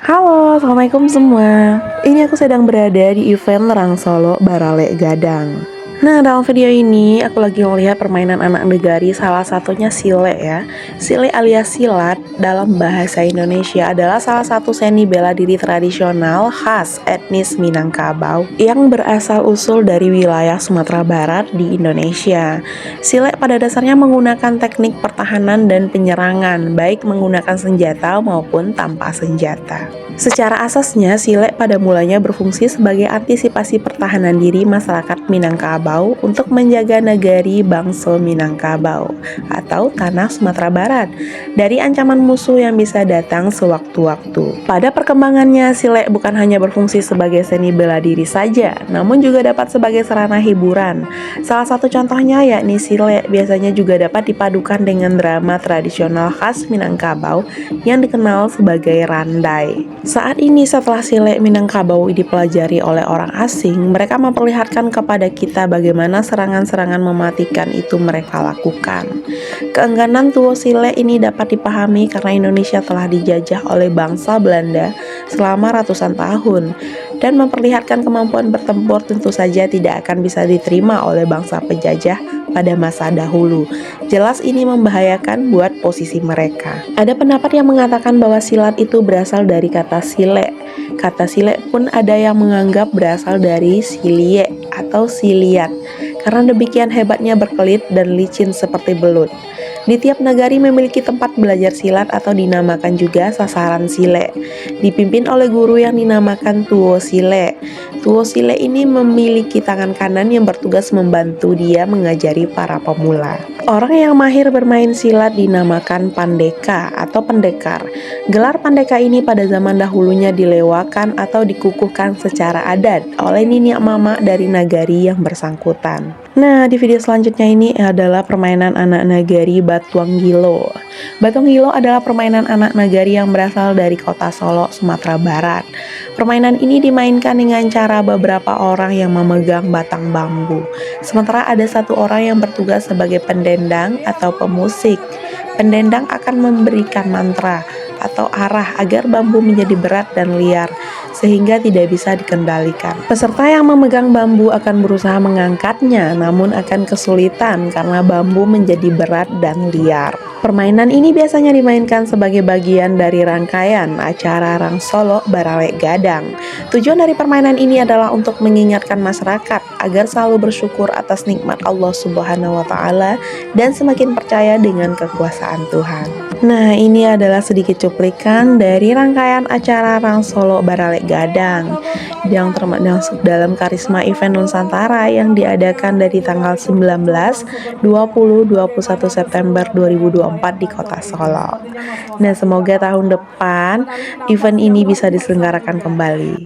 Halo, assalamualaikum semua. Ini aku sedang berada di event Rang Solo Barale Gadang. Nah, dalam video ini aku lagi melihat permainan anak negari, salah satunya sile ya. Sile alias silat dalam bahasa Indonesia adalah salah satu seni bela diri tradisional khas etnis Minangkabau yang berasal usul dari wilayah Sumatera Barat di Indonesia. Sile pada dasarnya menggunakan teknik pertahanan dan penyerangan, baik menggunakan senjata maupun tanpa senjata. Secara asasnya, sile pada mulanya berfungsi sebagai antisipasi pertahanan diri masyarakat Minangkabau untuk menjaga negari Bangsa Minangkabau atau tanah Sumatera Barat dari ancaman musuh yang bisa datang sewaktu-waktu. Pada perkembangannya, sile bukan hanya berfungsi sebagai seni bela diri saja, namun juga dapat sebagai sarana hiburan. Salah satu contohnya yakni sile biasanya juga dapat dipadukan dengan drama tradisional khas Minangkabau yang dikenal sebagai randai. Saat ini setelah sile Minangkabau dipelajari oleh orang asing, mereka memperlihatkan kepada kita bagaimana serangan-serangan mematikan itu mereka lakukan. Keengganan tuo sile ini dapat dipahami karena Indonesia telah dijajah oleh bangsa Belanda selama ratusan tahun, dan memperlihatkan kemampuan bertempur tentu saja tidak akan bisa diterima oleh bangsa penjajah pada masa dahulu. Jelas ini membahayakan buat posisi mereka. Ada pendapat yang mengatakan bahwa silat itu berasal dari kata sile. Kata sile pun ada yang menganggap berasal dari silie atau siliat, karena demikian hebatnya berkelit dan licin seperti belut. Di tiap negari memiliki tempat belajar silat atau dinamakan juga sasaran sile, dipimpin oleh guru yang dinamakan tuo sile. Tuo sile ini memiliki tangan kanan yang bertugas membantu dia mengajari para pemula. Orang yang mahir bermain silat dinamakan pandeka atau pendekar. Gelar pandeka ini pada zaman dahulunya dilewakan atau dikukuhkan secara adat oleh niniak mama dari nagari yang bersangkutan. Nah, di video selanjutnya ini adalah permainan anak nagari Batuang Gilo. Batuang Gilo adalah permainan anak nagari yang berasal dari kota Solo, Sumatera Barat. Permainan ini dimainkan dengan cara beberapa orang yang memegang batang bambu. Sementara ada satu orang yang bertugas sebagai pendendang atau pemusik. Pendendang akan memberikan mantra atau arah agar bambu menjadi berat dan liar sehingga tidak bisa dikendalikan. Peserta yang memegang bambu akan berusaha mengangkatnya, namun akan kesulitan karena bambu menjadi berat dan liar. Permainan ini biasanya dimainkan sebagai bagian dari rangkaian acara Rang Solo Barale Gadang. Tujuan dari permainan ini adalah untuk mengingatkan masyarakat agar selalu bersyukur atas nikmat Allah Subhanahu wa Ta'ala dan semakin percaya dengan kekuasaan Tuhan. Nah, ini adalah sedikit cuplikan dari rangkaian acara Rang Solo Barale Gadang yang termasuk dalam Karisma Event Nusantara yang diadakan dari tanggal 19, 20, 21 September 2024 di Kota Solo. Nah, semoga tahun depan event ini bisa diselenggarakan kembali.